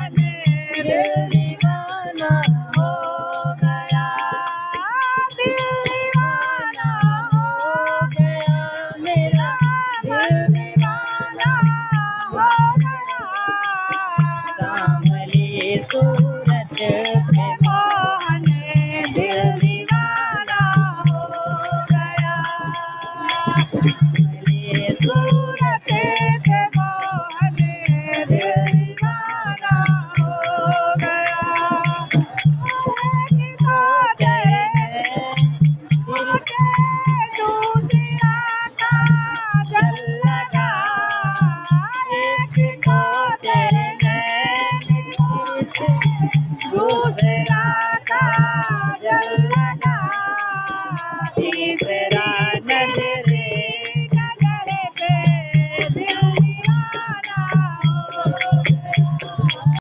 दिल दीवाना हो गया, दिल दीवाना हो गया, मेरा दिल दीवाना हो गया। सांवली सूरत पे मोहन दिल दीवाना हो गया, सांवली सूरत पे मोहन दिल दीवाना हो गया। दूसरा काजल लगा, एक को तेरे नैन दूसरा काजल लगा,